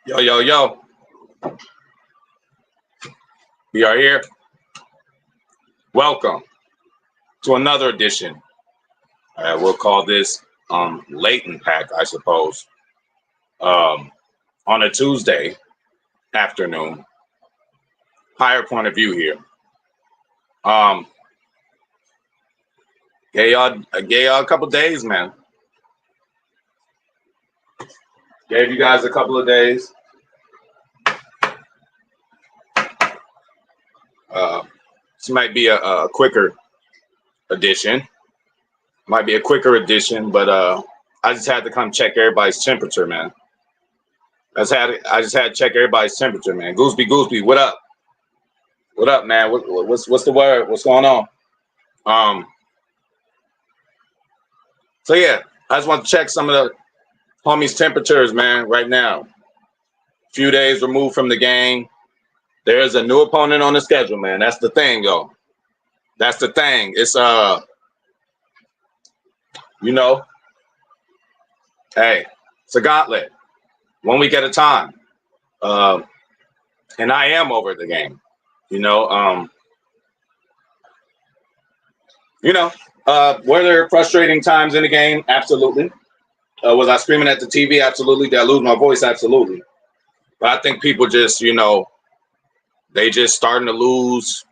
Yo, yo, yo. We are here. Welcome to another edition. We'll call this Latent Pack, I suppose. On a Tuesday afternoon. Higher point of view here. Um, gave y'all a couple days, man. Gave you guys a couple of days. This might be a quicker edition. Might be a quicker edition, but I just had to come check everybody's temperature, man. I just had to check everybody's temperature, man. Gooseby, what up? What up, man? What's the word? What's going on? So yeah, I just want to check some of the homies' temperatures, man, right now. Few days removed from the game. There's a new opponent on the schedule, man. That's the thing, yo. That's the thing. It's hey, it's a gauntlet. 1 week at a time. And I am over the game. Were there frustrating times in the game? Absolutely. Was I screaming at the TV? Absolutely. Did I lose my voice? Absolutely. But I think people just, they just starting to lose.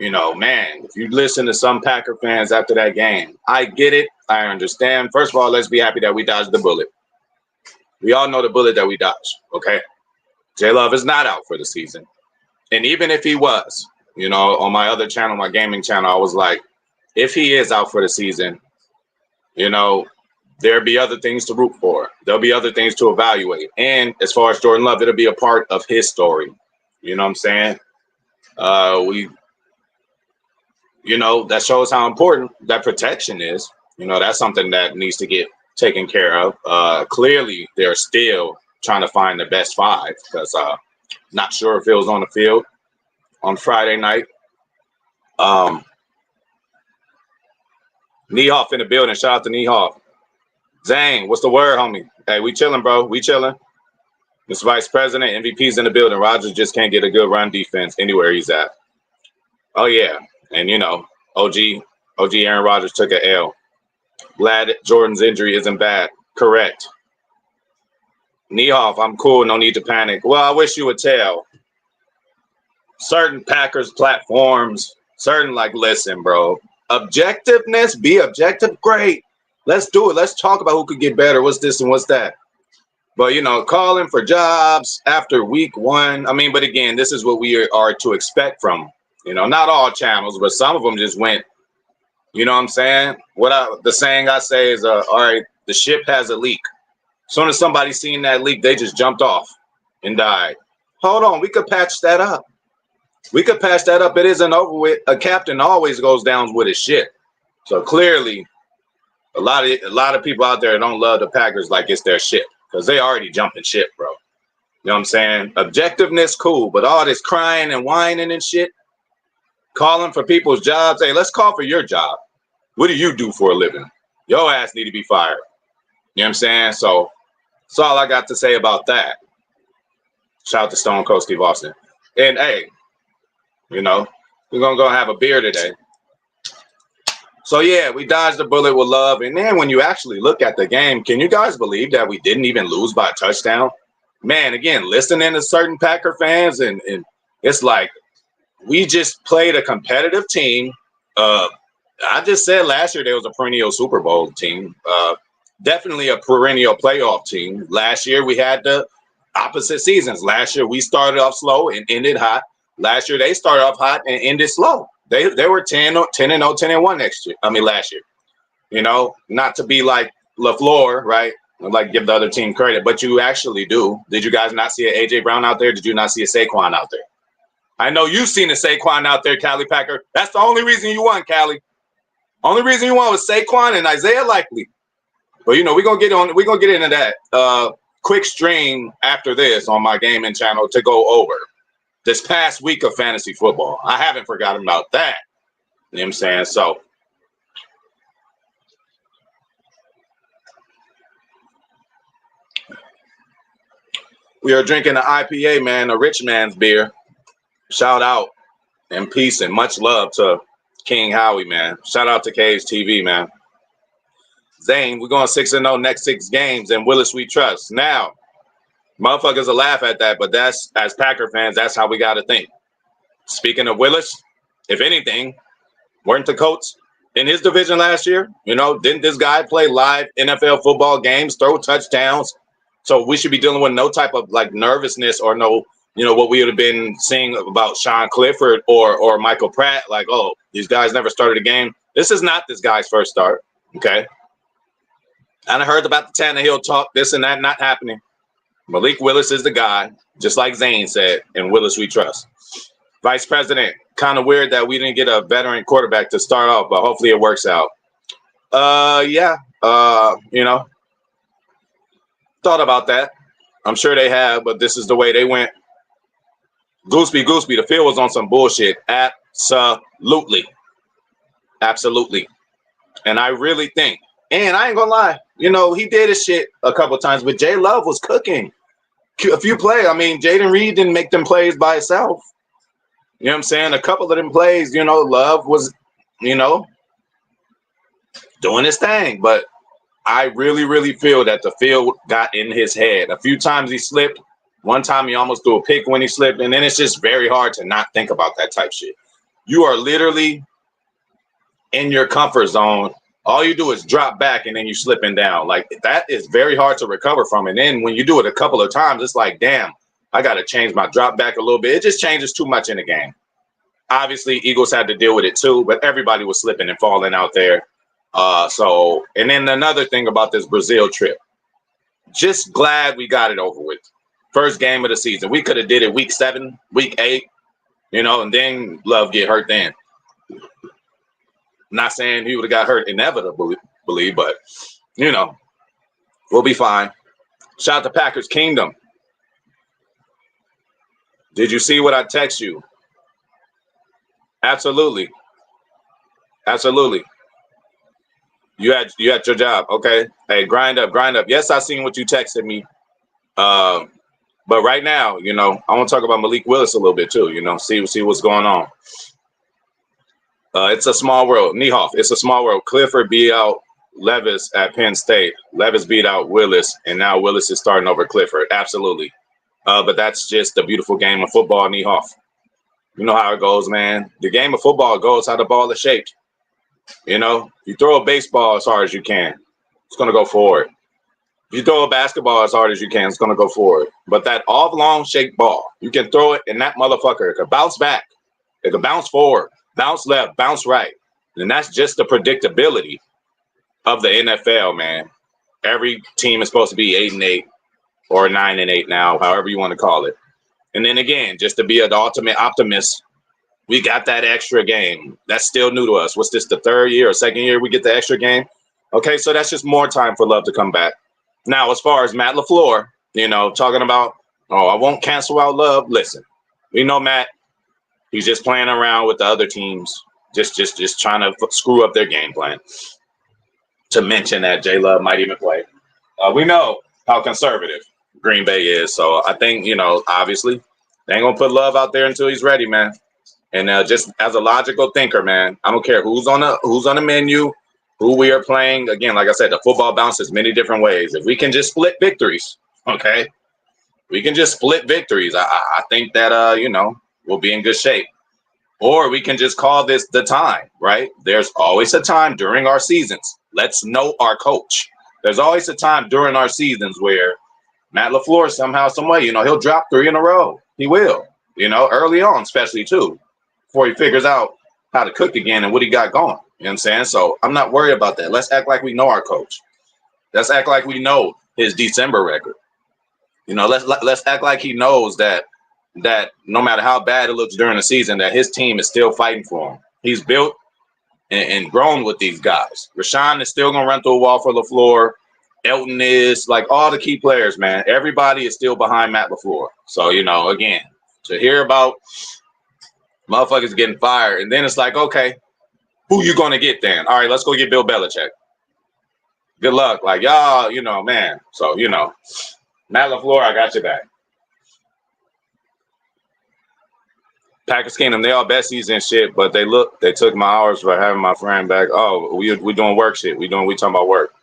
Man, if you listen to some Packer fans after that game, I get it. I understand. First of all, let's be happy that we dodged the bullet. We all know the bullet that we dodged, okay? J Love is not out for the season. And even if he was, on my other channel, my gaming channel, I was like, if he is out for the season, there'll be other things to root for. There'll be other things to evaluate. And as far as Jordan Love, it'll be a part of his story. You know what I'm saying? That shows how important that protection is. That's something that needs to get taken care of. Clearly, they're still trying to find the best five because not sure if it was on the field on Friday night. Niehoff in the building. Shout out to Niehoff. Zane, what's the word, homie? Hey, we chilling, bro. We chilling. Mr. Vice President, MVP's in the building. Rodgers just can't get a good run defense anywhere he's at. Oh, yeah. And, OG Aaron Rodgers took an L. Glad Jordan's injury isn't bad. Correct. Niehoff, I'm cool. No need to panic. Well, I wish you would tell. Certain Packers platforms, listen, bro. Objectiveness, be objective, great. Let's do it. Let's talk about who could get better. What's this and what's that? But, calling for jobs after week one. I mean, but again, this is what we are to expect from, not all channels, but some of them just went, you know what I'm saying? The saying I say is, all right, the ship has a leak. As soon as somebody seen that leak, they just jumped off and died. Hold on, we could patch that up. It isn't over with. A captain always goes down with his ship. So clearly, a lot of people out there don't love the Packers like it's their ship because they already jumping ship, bro. You know what I'm saying? Objectiveness, cool, but all this crying and whining and shit, calling for people's jobs. Hey, let's call for your job. What do you do for a living? Your ass need to be fired. You know what I'm saying? So that's all I got to say about that. Shout out to Stone Cold Steve Austin. And hey, we're gonna go have a beer today. So yeah, we dodged the bullet with Love. And then when you actually look at the game, can you guys believe that we didn't even lose by a touchdown? Man, again, listening to certain Packer fans, and it's like we just played a competitive team. I just said last year there was a perennial Super Bowl team. Definitely a perennial playoff team. Last year we had the opposite seasons. Last year we started off slow and ended hot. Last year they started off hot and ended slow. They were 10-0, 10-1 last year. Not to be like LaFleur, right? Like give the other team credit, but you actually do. Did you guys not see an AJ Brown out there? Did you not see a Saquon out there? I know you've seen a Saquon out there, Cali Packer. That's the only reason you won, Cali. Only reason you won was Saquon and Isaiah Likely. But we're gonna get into that quick stream after this on my gaming channel to go over this past week of fantasy football. I haven't forgotten about that. You know what I'm saying? So We are drinking an IPA, man, a rich man's beer. Shout out and peace and much love to King Howie, man. Shout out to Cage TV, man. Zane, we're going 6-0 next 6 games, and Willis we trust. Now, motherfuckers will laugh at that, but that's, as Packer fans, that's how we got to think. Speaking of Willis, if anything, weren't the Colts in his division last year? You know, didn't this guy play live NFL football games, throw touchdowns? So we should be dealing with no type of like nervousness or no, you know, what we would have been seeing about Sean Clifford or Michael Pratt. Like, oh, these guys never started a game. This is not this guy's first start. Okay. And I heard about the Tannehill talk, this and that, not happening. Malik Willis is the guy, just like Zane said, and Willis we trust. Vice President, kind of weird that we didn't get a veteran quarterback to start off, but hopefully it works out. Yeah, you know, thought about that. I'm sure they have, but this is the way they went. Gooseby, the field was on some bullshit. Absolutely. Absolutely. And I really think, and I ain't gonna lie, you know, he did his shit a couple times, but Jay Love was cooking. A few plays. I mean, Jaden Reed didn't make them plays by himself. You know what I'm saying? A couple of them plays, you know, Love was, you know, doing his thing. But I really, really feel that the field got in his head. A few times he slipped. One time he almost threw a pick when he slipped. And then it's just very hard to not think about that type shit. You are literally in your comfort zone. All you do is drop back and then you slipping down. Like, that is very hard to recover from. And then when you do it a couple of times, it's like, damn, I got to change my drop back a little bit. It just changes too much in the game. Obviously, Eagles had to deal with it too, but everybody was slipping and falling out there. And then another thing about this Brazil trip, just glad we got it over with. First game of the season. We could have did it week 7, week 8, you know, and then Love get hurt then. Not saying he would have got hurt inevitably, but, you know, we'll be fine. Shout out to Packers Kingdom. Did you see what I text you? Absolutely. Absolutely. You had your job. Okay. Hey, grind up. Yes, I seen what you texted me. But right now, you know, I want to talk about Malik Willis a little bit too, you know, see what's going on. It's a small world. Niehoff, it's a small world. Clifford beat out Levis at Penn State. Levis beat out Willis, and now Willis is starting over Clifford. Absolutely. But that's just the beautiful game of football, Niehoff. You know how it goes, man. The game of football goes how the ball is shaped. You know, you throw a baseball as hard as you can, it's going to go forward. If you throw a basketball as hard as you can, it's going to go forward. But that oblong shaped ball, you can throw it, and that motherfucker, it could bounce back. It could bounce forward, bounce left, bounce right. And that's just the predictability of the NFL, man. Every team is supposed to be 8-8 or 9-8 now, however you want to call it. And then again, just to be an ultimate optimist, we got that extra game. That's still new to us. What's this, the 3rd year or 2nd year we get the extra game? Okay, so that's just more time for Love to come back. Now, as far as Matt LaFleur, you know, talking about, oh, I won't cancel out Love. Listen, we know Matt, he's just playing around with the other teams, just trying to screw up their game plan. To mention that J Love might even play. We know how conservative Green Bay is. So I think, you know, obviously, they ain't going to put Love out there until he's ready, man. And just as a logical thinker, man, I don't care who's on the menu, who we are playing. Again, like I said, the football bounces many different ways. If we can just split victories, okay, we can just split victories. I think that, you know, we'll be in good shape. Or we can just call this the time, right? There's always a time during our seasons. Let's know our coach. There's always a time during our seasons where Matt LaFleur somehow, some way, you know, he'll drop 3 in a row. He will, you know, early on, especially too, before he figures out how to cook again and what he got going. You know what I'm saying? So I'm not worried about that. Let's act like we know our coach. Let's act like we know his December record. You know, let's act like he knows that no matter how bad it looks during the season, that his team is still fighting for him. He's built and grown with these guys. Rashawn is still going to run through a wall for LaFleur. Elton is, like, all the key players, man. Everybody is still behind Matt LaFleur. So, you know, again, to hear about motherfuckers getting fired, and then it's like, okay, who you going to get then? All right, let's go get Bill Belichick. Good luck. Like, y'all, you know, man. So, you know, Matt LaFleur, I got your back. Packers Kingdom, they all besties and shit, but they took my hours for having my friend back. Oh, we doing work shit. We talking about work.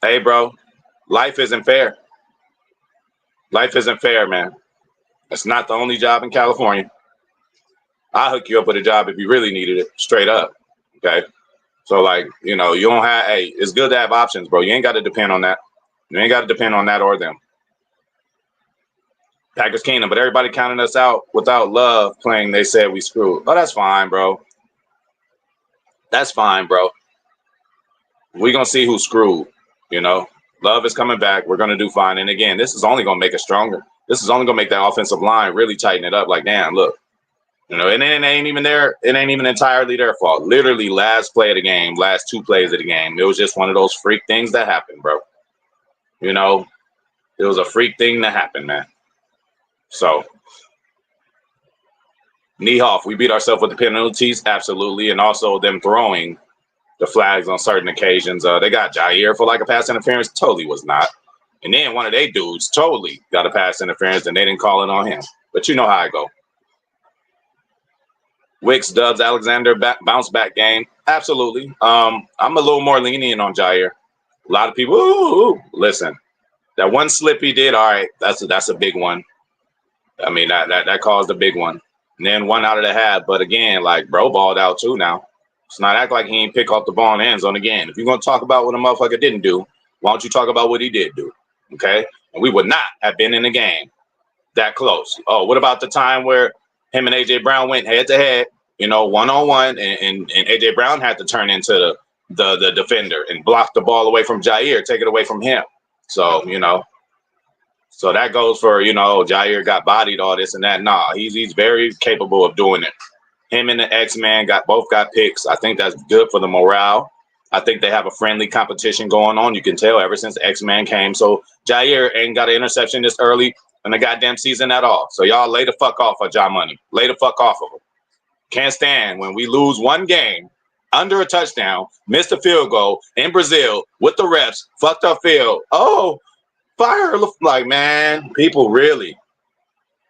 Hey, bro, life isn't fair. Life isn't fair, man. It's not the only job in California. I'll hook you up with a job if you really needed it, straight up. Okay. So, like, you know, you don't have, hey, it's good to have options, bro. You ain't got to depend on that. You ain't got to depend on that or them. Packers Kingdom, but everybody counting us out without love playing. They said we screwed. Oh, that's fine, bro. That's fine, bro. We're going to see who's screwed, you know. Love is coming back. We're going to do fine. And again, this is only going to make us stronger. This is only going to make that offensive line really tighten it up. Like, damn, look. You know, and it ain't even entirely their fault. Literally, last play of the game, last 2 plays of the game, it was just one of those freak things that happened, bro. You know, it was a freak thing that happened, man. So, Niehoff, we beat ourselves with the penalties, absolutely, and also them throwing the flags on certain occasions. They got Jair for like a pass interference, totally was not. And then one of they dudes totally got a pass interference, and they didn't call it on him. But you know how I go. Wicks, Dubs, Alexander, bounce back game, absolutely. I'm a little more lenient on Jair. A lot of people, ooh, listen, that one slip he did, all right, that's a big one. I mean, that caused a big one. And then one out of the half. But again, like, bro balled out too now. It's not act like he ain't pick off the ball in the end zone again. If you're going to talk about what a motherfucker didn't do, why don't you talk about what he did do? Okay? And we would not have been in the game that close. Oh, what about the time where him and A.J. Brown went head-to-head, you know, one-on-one, and A.J. Brown had to turn into the defender and block the ball away from Jair, take it away from him. So, you know. So that goes for, you know, Jair got bodied, all this and that. Nah, he's very capable of doing it. Him and the X-Man both got picks. I think that's good for the morale. I think they have a friendly competition going on. You can tell ever since the X-Man came. So Jair ain't got an interception this early in the goddamn season at all. So y'all lay the fuck off of Ja Money. Lay the fuck off of him. Can't stand when we lose one game under a touchdown, missed a field goal in Brazil with the refs, fucked up field. Oh, fire. Like, man, people really.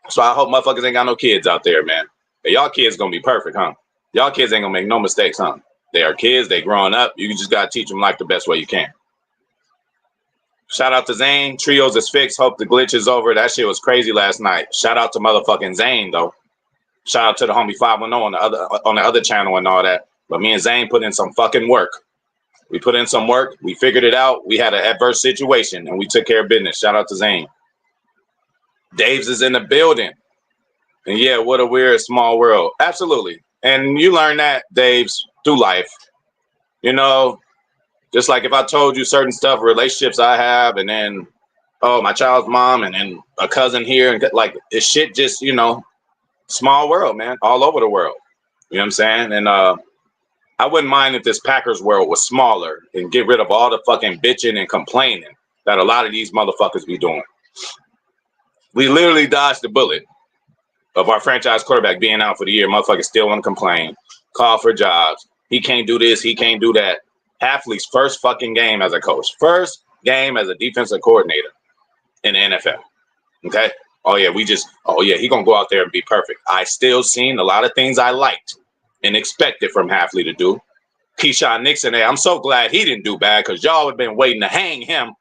So I hope motherfuckers ain't got no kids out there, man. Hey, y'all kids gonna be perfect, huh? Y'all kids ain't gonna make no mistakes, huh? They are kids. They growing up. You just gotta teach them life the best way you can. Shout out to Zane. Trios is fixed. Hope the glitch is over. That shit was crazy last night. Shout out to motherfucking Zane, though. Shout out to the homie 510 on the other channel and all that. But me and Zane put in some fucking work. We put in some work. We figured it out. We had an adverse situation, and we took care of business. Shout out to Zane. Daves is in the building. And yeah, what a weird small world. Absolutely. And you learn that, Daves, through life. You know, just like if I told you certain stuff, relationships I have, and then, oh, my child's mom, and then a cousin here, and like, it's shit just, you know, small world, man, all over the world. You know what I'm saying? And I wouldn't mind if this Packers world was smaller and get rid of all the fucking bitching and complaining that a lot of these motherfuckers be doing. We literally dodged the bullet of our franchise quarterback being out for the year. Motherfuckers still want to complain, call for jobs. He can't do this. He can't do that. Hafley's first fucking game as a coach. First game as a defensive coordinator in the NFL. Okay? Oh, yeah, he going to go out there and be perfect. I still seen a lot of things I liked and expected from Hafley to do. Keyshawn Nixon, hey, I'm so glad he didn't do bad because y'all have been waiting to hang him.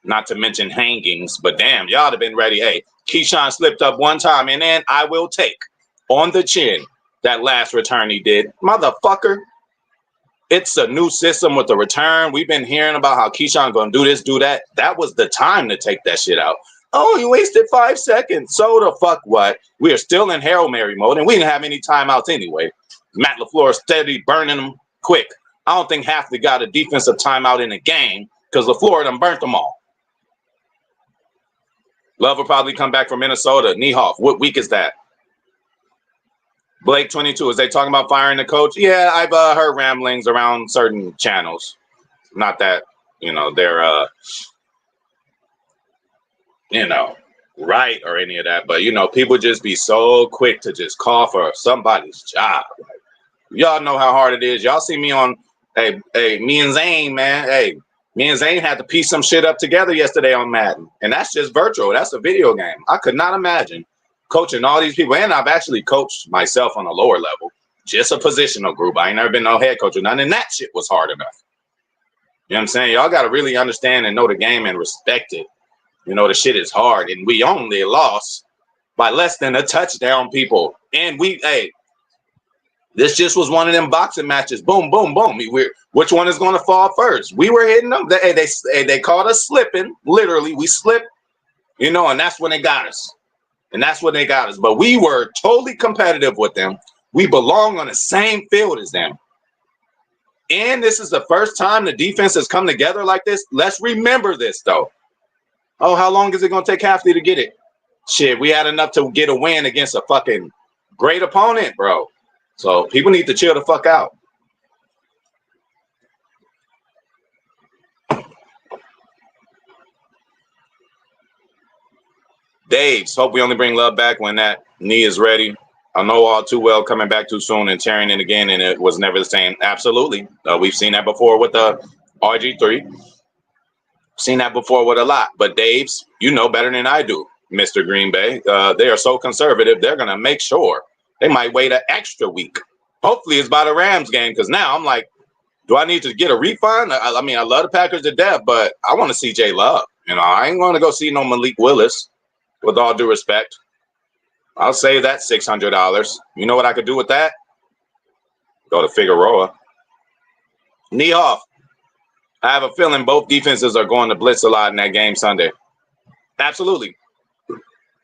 Not to mention hangings, but damn, y'all have been ready. Hey, Keyshawn slipped up one time, and then I will take on the chin that last return he did. Motherfucker, it's a new system with the return. We've been hearing about how Keyshawn going to do this, do that. That was the time to take that shit out. Oh, you wasted 5 seconds. So the fuck what? We are still in Hail Mary mode, and we didn't have any timeouts anyway. Matt LaFleur steady burning them quick. I don't think Hafley got a defensive timeout in the game because LaFleur done burnt them all. Love will probably come back from Minnesota. Niehoff, what week is that? Blake 22, is they talking about firing the coach? Yeah, I've heard ramblings around certain channels. Not that, you know, they're, you know, right or any of that. But, you know, people just be so quick to just call for somebody's job. Like, y'all know how hard it is. Y'all see me on, hey, me and Zane, man. Hey, me and Zane had to piece some shit up together yesterday on Madden. And that's just virtual. That's a video game. I could not imagine coaching all these people, and I've actually coached myself on a lower level, just a positional group. I ain't never been no head coach or nothing, and that shit was hard enough. You know what I'm saying? Y'all got to really understand and know the game and respect it. You know, the shit is hard, and we only lost by less than a touchdown, people. And this just was one of them boxing matches. Boom, boom, boom. Which one is going to fall first? We were hitting them. They called us slipping. Literally, we slipped, you know, and that's when they got us. But we were totally competitive with them. We belong on the same field as them. And this is the first time the defense has come together like this. Let's remember this, though. Oh, how long is it going to take Halfley to get it? Shit, we had enough to get a win against a fucking great opponent, bro. So people need to chill the fuck out. Dave's, hope we only bring love back when that knee is ready. I know all too well coming back too soon and tearing it again, and it was never the same. Absolutely. We've seen that before with the RG3. Seen that before with a lot. But Dave's, you know better than I do, Mr. Green Bay. They are so conservative, they're going to make sure. They might wait an extra week. Hopefully it's by the Rams game, because now I'm like, do I need to get a refund? I mean, I love the Packers to death, but I want to see J Love. You know, I ain't going to go see no Malik Willis, with all due respect. I'll save that $600. You know what I could do with that? Go to Figueroa. Knee off. I have a feeling both defenses are going to blitz a lot in that game Sunday. Absolutely.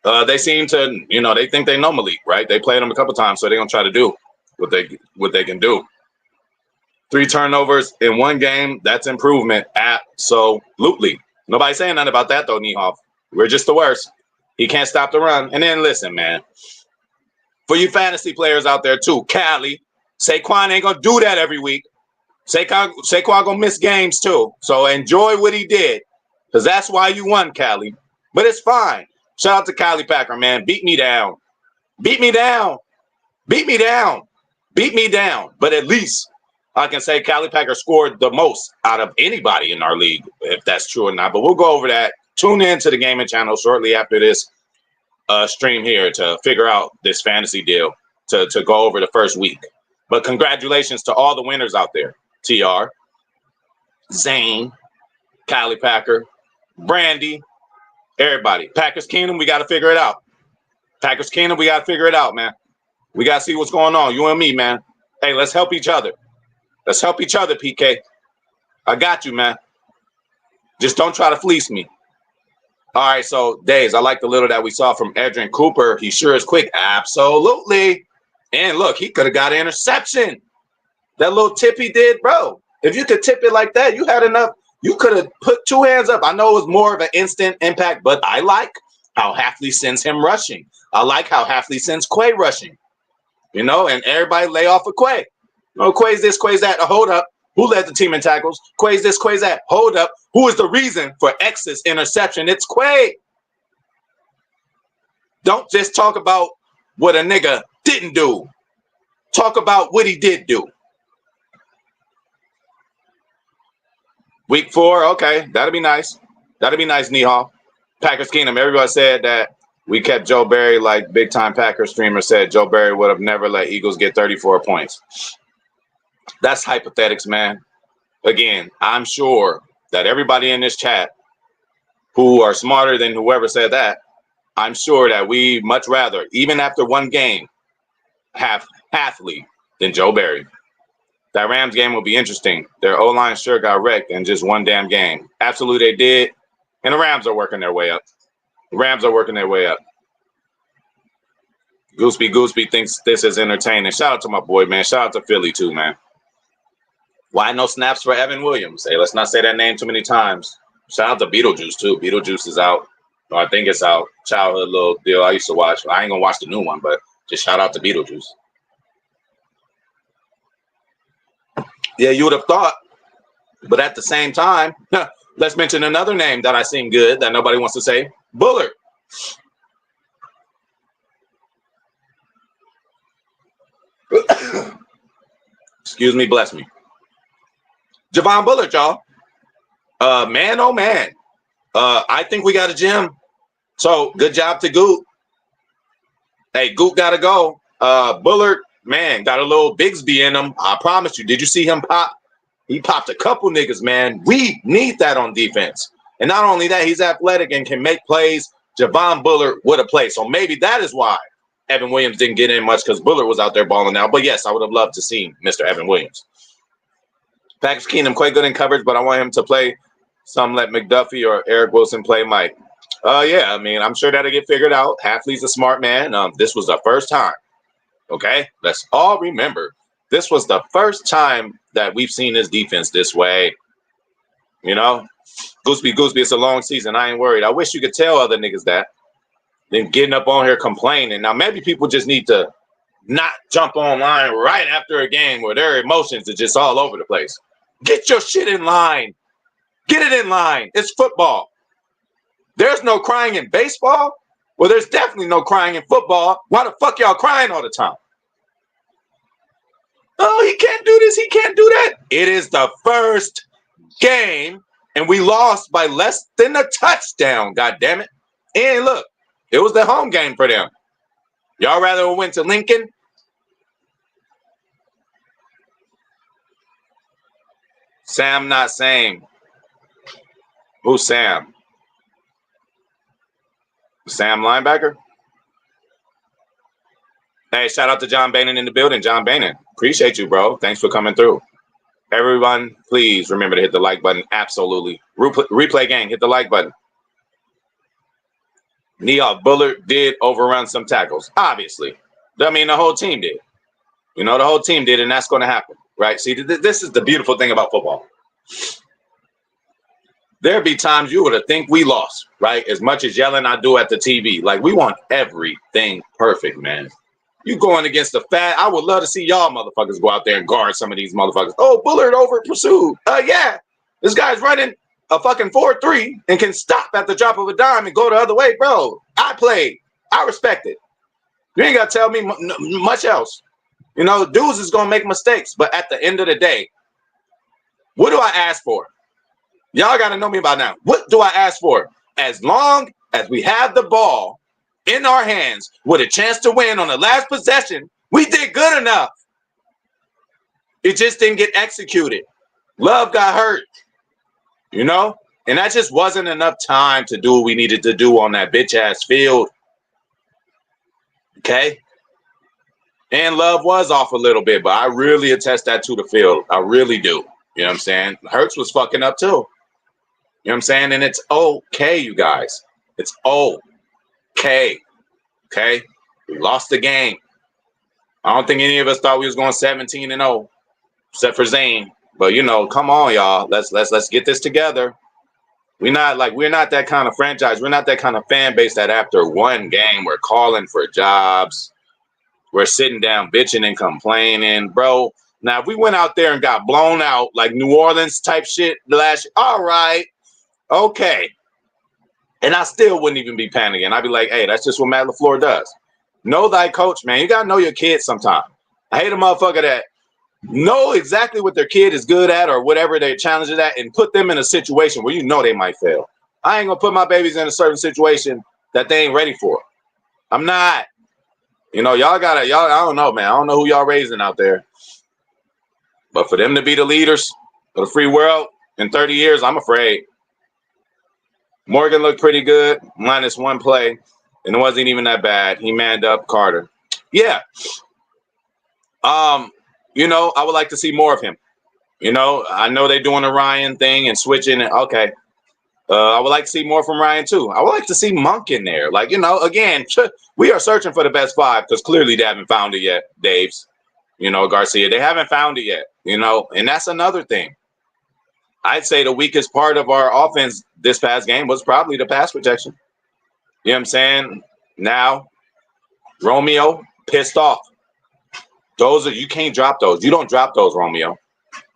They seem to, you know, they think they know Malik, right? They played him a couple times, so they're going to try to do what they can do. 3 turnovers in one game, that's improvement. Absolutely. Nobody's saying nothing about that, though, Niehoff. We're just the worst. He can't stop the run. And then listen, man. For you fantasy players out there, too, Cali, Saquon ain't going to do that every week. Saquon going to miss games, too. So enjoy what he did, because that's why you won, Cali. But it's fine. Shout out to Cali Packer, man. Beat me down. Beat me down. Beat me down. Beat me down. But at least I can say Cali Packer scored the most out of anybody in our league, if that's true or not. But we'll go over that. Tune in to the gaming channel shortly after this stream here to figure out this fantasy deal, to go over the first week. But congratulations to all the winners out there. TR, Zane, Cali Packer, Brandy, everybody. Packers Kingdom, we got to figure it out. Packers Kingdom, we got to figure it out, man. We got to see what's going on. You and me, man. Hey, let's help each other. Let's help each other, PK. I got you, man. Just don't try to fleece me. All right, so, Days, I like the little that we saw from Edrin Cooper. He sure is quick. Absolutely. And look, he could have got an interception. That little tip he did, bro. If you could tip it like that, you had enough. You could have put 2 hands up. I know it was more of an instant impact, but I like how Halfley sends him rushing. I like how Halfley sends Quay rushing. You know, and everybody lay off of Quay. You know, Quay's this, Quay's that. Hold up. Who led the team in tackles? Quay's this, Quay's that. Hold up. Who is the reason for X's interception? It's Quay. Don't just talk about what a nigga didn't do. Talk about what he did do. Week 4, okay. That'll be nice. That'll be nice, Nihal. Packers Kingdom. Everybody said that we kept Joe Barry, like big-time Packers streamer said, Joe Barry would have never let Eagles get 34 points. That's hypothetics, man. Again, I'm sure that everybody in this chat who are smarter than whoever said that, I'm sure that we much rather, even after one game, have Halfley than Joe Barry. That Rams game will be interesting. Their O-line sure got wrecked in just one damn game. Absolutely, they did. And the Rams are working their way up. The Rams are working their way up. Gooseby thinks this is entertaining. Shout out to my boy, man. Shout out to Philly, too, man. Why no snaps for Evan Williams? Hey, let's not say that name too many times. Shout out to Beetlejuice, too. Beetlejuice is out. No, I think it's out. Childhood little deal I used to watch. I ain't going to watch the new one, but just shout out to Beetlejuice. Yeah, you would have thought. But at the same time, let's mention another name that I seen good that nobody wants to say. Bullard. Excuse me, bless me. Javon Bullard, y'all. Man, oh man. I think we got a gem. So good job to Goot. Hey, Goot got to go. Bullard, man, got a little Bigsby in him. I promise you. Did you see him pop? He popped a couple niggas, man. We need that on defense. And not only that, he's athletic and can make plays. Javon Bullard would have played. So maybe that is why Evan Williams didn't get in much, because Bullard was out there balling out. But yes, I would have loved to see Mr. Evan Williams. Patrick Keenum quite good in coverage, but I want him to play some, let McDuffie or Eric Wilson play Mike. Yeah, I mean, I'm sure that'll get figured out. Hafley's a smart man. This was the first time. Okay, let's all remember, this was the first time that we've seen this defense this way. You know, Gooseby, it's a long season. I ain't worried. I wish you could tell other niggas that. Then getting up on here complaining. Now, maybe people just need to not jump online right after a game where their emotions are just all over the place. Get your shit in line. Get it in line. It's football. There's no crying in baseball. Well, there's definitely no crying in football. Why the fuck y'all crying all the time? Oh, he can't do this. He can't do that. It is the first game, and we lost by less than a touchdown. God damn it! And look, it was the home game for them. Y'all rather went to Lincoln? Sam not same. Who's Sam? Sam linebacker? Hey, shout out to John Bainan in the building. John Bainan, appreciate you, bro. Thanks for coming through. Everyone, please remember to hit the like button. Absolutely. Replay gang, hit the like button. Neal Bullard did overrun some tackles, obviously. I mean, the whole team did. You know, the whole team did, and that's going to happen, right? See, this is the beautiful thing about football. There'd be times you would have think we lost, right? As much as yelling I do at the TV. Like, we want everything perfect, man. You going against the fat. I would love to see y'all motherfuckers go out there and guard some of these motherfuckers. Oh, Bullard over pursued. Yeah. This guy's running a fucking 4-3 and can stop at the drop of a dime and go the other way. Bro, I played. I respect it. You ain't got to tell me much else. You know, dudes is going to make mistakes. But at the end of the day, what do I ask for? Y'all got to know me by now. What do I ask for? As long as we have the ball in our hands with a chance to win on the last possession, we did good enough. It just didn't get executed. Love got hurt, you know? And that just wasn't enough time to do what we needed to do on that bitch-ass field. Okay? And Love was off a little bit, but I really attest that to the field. I really do. You know what I'm saying? Hurts was fucking up too. You know what I'm saying? And it's okay, you guys. It's okay. Okay? We lost the game. I don't think any of us thought we was going 17-0, except for Zane. But you know, come on, y'all. Let's get this together. We're not that kind of franchise. We're not that kind of fan base that after one game we're calling for jobs. We're sitting down bitching and complaining, bro. Now, if we went out there and got blown out like New Orleans type shit last year, all right, okay. And I still wouldn't even be panicking. I'd be like, hey, that's just what Matt LaFleur does. Know thy coach, man. You got to know your kids sometime. I hate a motherfucker that know exactly what their kid is good at or whatever their challenge is at and put them in a situation where you know they might fail. I ain't going to put my babies in a certain situation that they ain't ready for. I'm not. You know, y'all, I don't know, man. I don't know who y'all raising out there. But for them to be the leaders of the free world in 30 years, I'm afraid. Morgan looked pretty good, minus one play, and it wasn't even that bad. He manned up Carter. Yeah. You know, I would like to see more of him. You know, I know they're doing a Ryan thing and switching. Okay. I would like to see more from Ryan, too. I would like to see Monk in there. Like, you know, again, we are searching for the best five because clearly they haven't found it yet, Daves. You know, Garcia, they haven't found it yet, you know, and that's another thing. I'd say the weakest part of our offense this past game was probably the pass protection. You know what I'm saying? Now, Romeo, pissed off. You can't drop those. You don't drop those, Romeo.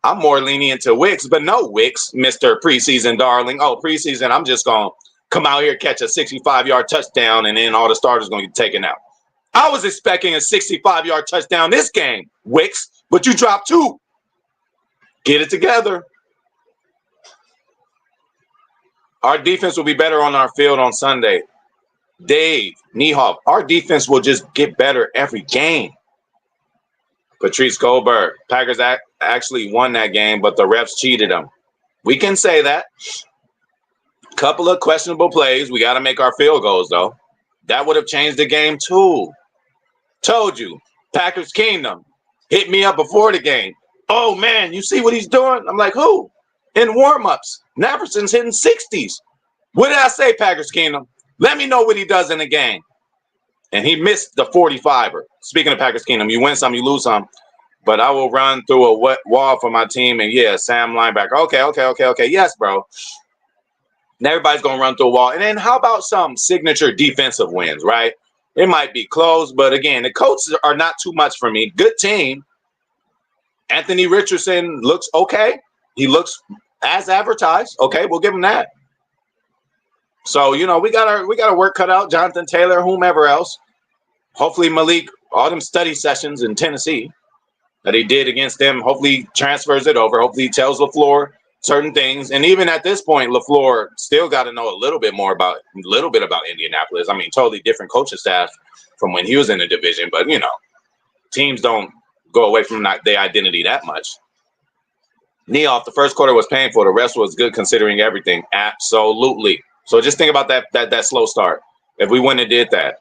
I'm more lenient to Wicks, but no Wicks, Mr. Preseason darling. Oh, preseason, I'm just going to come out here, catch a 65-yard touchdown, and then all the starters going to get taken out. I was expecting a 65-yard touchdown this game, Wicks, but you dropped two. Get it together. Our defense will be better on our field on Sunday. Dave, Niehoff, our defense will just get better every game. Patrice Goldberg, Packers actually won that game, but the refs cheated them. We can say that. Couple of questionable plays. We got to make our field goals, though. That would have changed the game, too. Told you. Packers Kingdom hit me up before the game. Oh, man, you see what he's doing? I'm like, who? In warm-ups. Naverson's hitting 60s. What did I say, Packers Kingdom? Let me know what he does in the game. And he missed the 45er. Speaking of Packers Kingdom, you win some, you lose some. But I will run through a wet wall for my team. And, yeah, Sam linebacker. Okay. Yes, bro. And everybody's going to run through a wall. And then how about some signature defensive wins, right? It might be close, but, again, the coaches are not too much for me. Good team. Anthony Richardson looks okay. He looks as advertised. Okay, we'll give him that. So, you know, we got our work cut out. Jonathan Taylor, whomever else. Hopefully Malik, all them study sessions in Tennessee that he did against them, hopefully transfers it over. Hopefully he tells LaFleur certain things. And even at this point, LaFleur still got to know a little bit about Indianapolis. I mean, totally different coaching staff from when he was in the division. But, you know, teams don't go away from their identity that much. Niehoff, the first quarter was painful. The rest was good considering everything. Absolutely. So just think about that slow start. If we wouldn't have did that.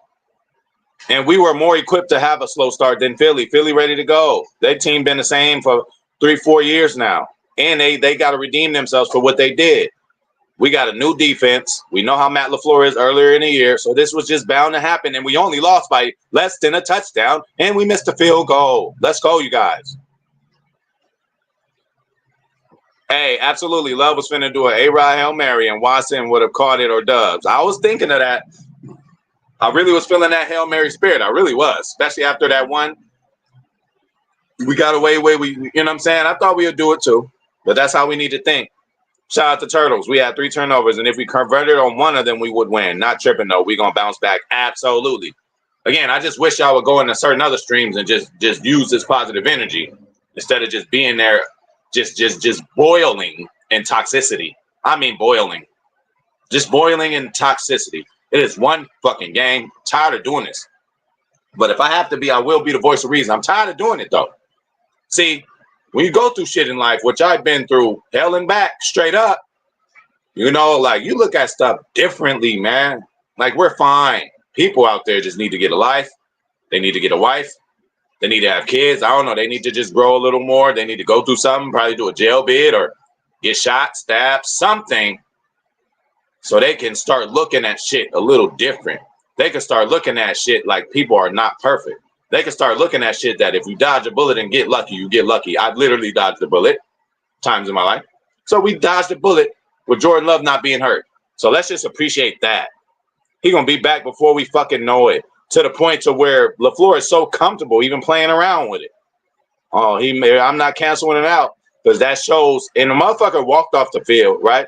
And we were more equipped to have a slow start than Philly. Philly ready to go. Their team been the same for 3-4 years now. And they got to redeem themselves for what they did. We got a new defense. We know how Matt LaFleur is earlier in the year. So this was just bound to happen. And we only lost by less than a touchdown. And we missed a field goal. Let's go, you guys. Hey, absolutely. Love was finna do an A-Rod Hail Mary, and Watson would have caught it or Dubs. I was thinking of that. I really was feeling that Hail Mary spirit. I really was, especially after that one. We got away, you know what I'm saying? I thought we would do it too, but that's how we need to think. Shout out to Turtles. We had 3 turnovers, and if we converted on one of them, we would win. Not tripping, though. We're going to bounce back. Absolutely. Again, I just wish y'all would go into certain other streams and just use this positive energy instead of just being there just boiling in toxicity. I mean boiling. Just boiling in toxicity. It is one fucking game. Tired of doing this. But if I have to be, I will be the voice of reason. I'm tired of doing it, though. See, when you go through shit in life, which I've been through hell and back, straight up, you know, like, you look at stuff differently, man. Like, we're fine. People out there just need to get a life. They need to get a wife. They need to have kids. I don't know. They need to just grow a little more. They need to go through something, probably do a jail bid or get shot, stabbed, something, so they can start looking at shit a little different. They can start looking at shit like people are not perfect. They can start looking at shit that if you dodge a bullet and get lucky, you get lucky. I've literally dodged a bullet times in my life. So we dodged a bullet with Jordan Love not being hurt. So let's just appreciate that. He's going to be back before we fucking know it. To the point to where LaFleur is so comfortable even playing around with it. Oh, I'm not canceling it out because that shows. And the motherfucker walked off the field, right?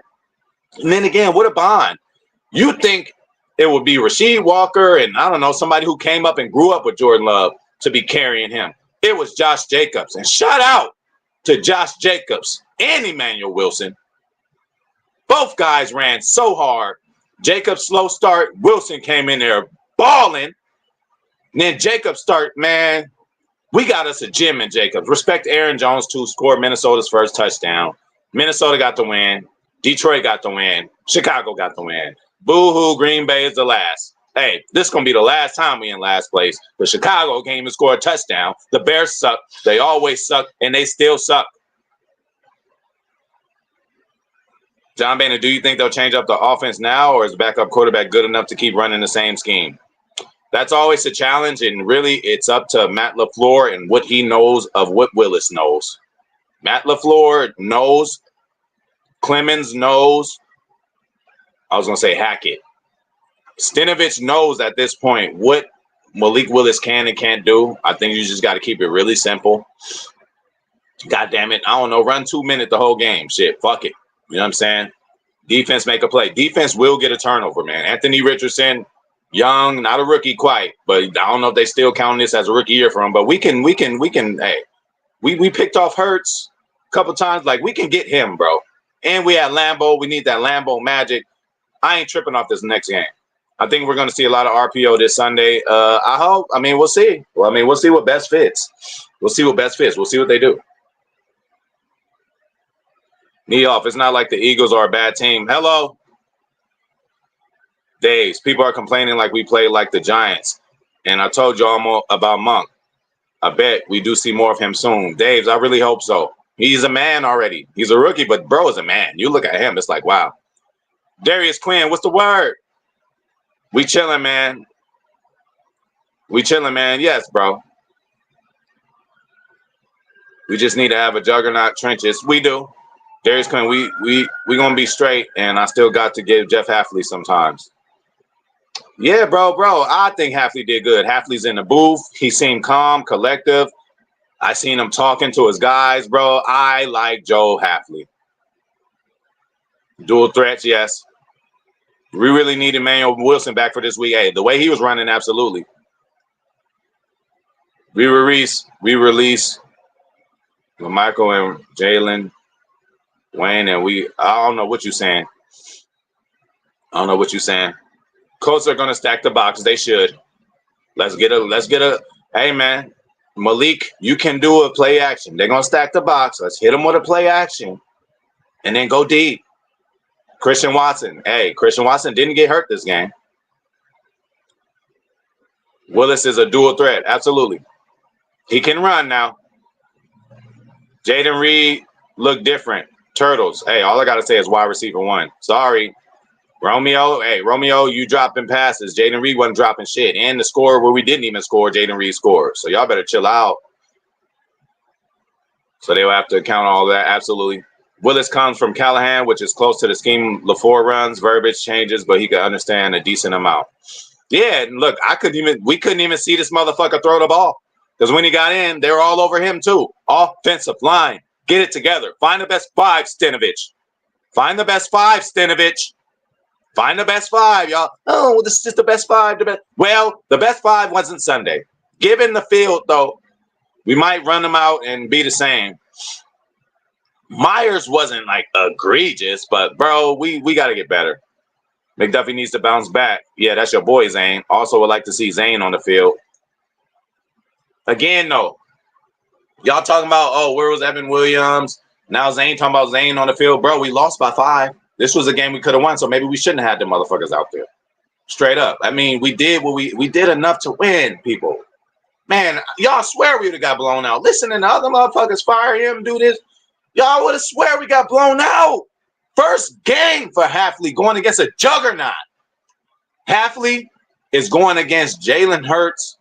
And then again, what a bond. You think it would be Rasheed Walker and, I don't know, somebody who came up and grew up with Jordan Love to be carrying him. It was Josh Jacobs. And shout out to Josh Jacobs and Emmanuel Wilson. Both guys ran so hard. Jacobs slow start. Wilson came in there balling. And then Jacobs start, man, we got us a gym in Jacobs. Respect Aaron Jones, too, scored Minnesota's first touchdown. Minnesota got the win. Detroit got the win. Chicago got the win. Boo-hoo, Green Bay is the last. Hey, this is going to be the last time we in last place. The Chicago came and scored a touchdown. The Bears suck. They always suck, and they still suck. John Boehner, do you think they'll change up the offense now, or is the backup quarterback good enough to keep running the same scheme? That's always a challenge, and really it's up to Matt LaFleur and what he knows of what Willis knows. Matt LaFleur knows. Clemens knows. I was going to say Hackett. Stinovich knows at this point what Malik Willis can and can't do. I think you just got to keep it really simple. God damn it. I don't know. Run 2 minutes the whole game. Shit. Fuck it. You know what I'm saying? Defense make a play. Defense will get a turnover, man. Anthony Richardson, young, not a rookie quite, but I don't know if they still count this as a rookie year for him. But we can. Hey, we picked off Hurts a couple times. Like, we can get him, bro. And we had Lambeau. We need that Lambeau magic. I ain't tripping off this next game. I think we're going to see a lot of RPO this Sunday. I hope. I mean, we'll see. Well, I mean, we'll see what best fits. We'll see what best fits. We'll see what they do. Knee off. It's not like the Eagles are a bad team. Hello. Days. People are complaining like we play like the Giants. And I told y'all about Monk. I bet we do see more of him soon. Daves, I really hope so. He's a man already. He's a rookie, but bro is a man. You look at him, it's like, wow. Darius Quinn, what's the word? We chilling, man. We chilling, man. Yes, bro. We just need to have a juggernaut trenches. We do. Darius Quinn, we gonna be straight, and I still got to give Jeff Hafley sometimes. Yeah, bro. I think Hafley did good. Hafley's in the booth. He seemed calm, collective. I seen him talking to his guys, bro. I like Joe Hafley. Dual threats, yes. We really need Emmanuel Wilson back for this week. Hey, the way he was running, absolutely. We release Michael and Jalen, Wayne, and I don't know what you're saying. Colts are gonna stack the box. They should. Let's get a. Hey man, Malik, you can do a play action. They're gonna stack the box. Let's hit them with a play action, and then go deep. Christian Watson. Hey, Christian Watson didn't get hurt this game. Willis is a dual threat. Absolutely. He can run now. Jaden Reed looked different. Turtles. Hey, all I got to say is wide receiver 1. Sorry. Romeo, you dropping passes. Jaden Reed wasn't dropping shit. And the score where we didn't even score, Jaden Reed scored. So y'all better chill out. So they will have to account all that. Absolutely. Willis comes from Callahan, which is close to the scheme LaFleur runs. Verbiage changes, but he could understand a decent amount. Yeah, and look, we couldn't even see this motherfucker throw the ball. Because when he got in, they were all over him too. Offensive line. Get it together. Find the best 5, Stinovich. Find the best 5, Stinovich. Find the best 5, y'all. Oh, this is just the best 5. Well, the best 5 wasn't Sunday. Given the field, though, we might run them out and be the same. Myers wasn't like egregious, but bro, we got to get better. McDuffie needs to bounce back. Yeah, that's your boy Zane. Also would like to see Zane on the field. Again, though, y'all talking about, where was Evan Williams? Now Zane talking about Zane on the field. Bro, we lost by 5. This was a game we could have won, so maybe we shouldn't have had the motherfuckers out there. Straight up. I mean, we did what we did enough to win, people. Man, y'all swear we would have got blown out. Listening to other motherfuckers fire him, do this. Y'all would have swear we got blown out. First game for Hafley going against a juggernaut. Hafley is going against Jalen Hurts,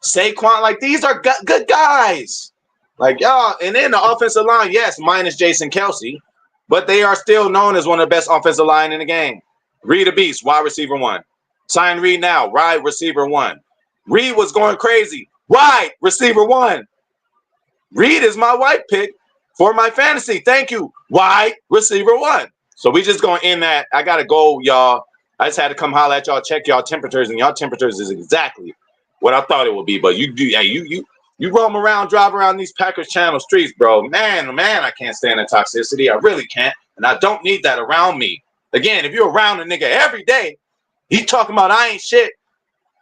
Saquon. Like, these are good guys. Like, y'all, and then the offensive line, yes, minus Jason Kelsey, but they are still known as one of the best offensive line in the game. Reed a beast, wide receiver 1. Sign Reed now, wide receiver 1. Reed was going crazy. Wide receiver 1. Reed is my white pick for my fantasy. Thank you. Wide receiver 1. So we just going to end that. I got to go, y'all. I just had to come holler at y'all, check y'all temperatures, and y'all temperatures is exactly what I thought it would be. But you roam around, drive around these Packers Channel streets, bro. Man, I can't stand the toxicity. I really can't. And I don't need that around me. Again, if you're around a nigga every day, he talking about I ain't shit,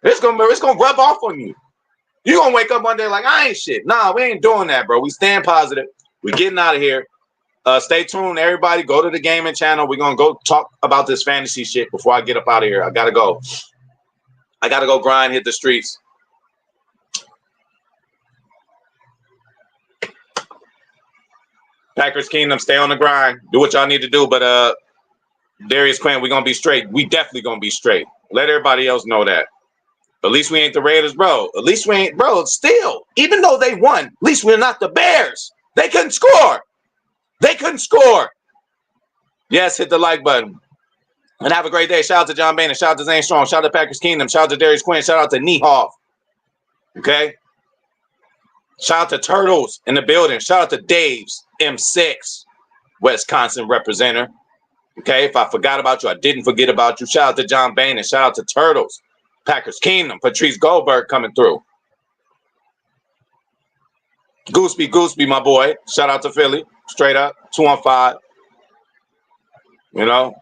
it's gonna rub off on you. You're going to wake up one day like, I ain't shit. Nah, we ain't doing that, bro. We stand positive. We're getting out of here. Stay tuned, everybody. Go to the gaming channel. We're going to go talk about this fantasy shit before I get up out of here. I got to go. I got to go grind, hit the streets. Packers Kingdom, stay on the grind. Do what y'all need to do. But Darius Quinn, we're going to be straight. We definitely going to be straight. Let everybody else know that. At least we ain't the Raiders, bro. At least we ain't, bro. Still, even though they won, at least we're not the Bears. They couldn't score. Yes, hit the like button. And have a great day. Shout out to John Boehner. Shout out to Zane Strong. Shout out to Packers Kingdom. Shout out to Darius Quinn. Shout out to Niehoff. Okay? Shout out to Turtles in the building. Shout out to Dave's M6, Wisconsin representative. Okay? If I forgot about you, I didn't forget about you. Shout out to John Boehner. Shout out to Turtles. Packers Kingdom. Patrice Goldberg coming through. Gooseby, my boy. Shout out to Philly. Straight up. 215. You know?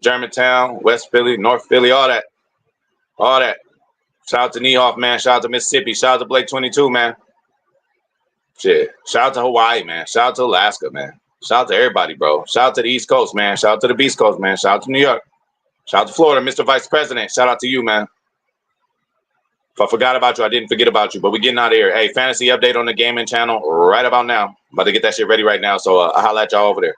Germantown, West Philly, North Philly, all that. All that. Shout out to Niehoff, man. Shout out to Mississippi. Shout out to Blake 22, man. Shit. Shout out to Hawaii, man. Shout out to Alaska, man. Shout out to everybody, bro. Shout out to the East Coast, man. Shout out to the Beast Coast, man. Shout out to New York. Shout out to Florida, Mr. Vice President. Shout out to you, man. If I forgot about you, I didn't forget about you. But we're getting out of here. Hey, fantasy update on the gaming channel right about now. I'm about to get that shit ready right now. So I'll holla at y'all over there.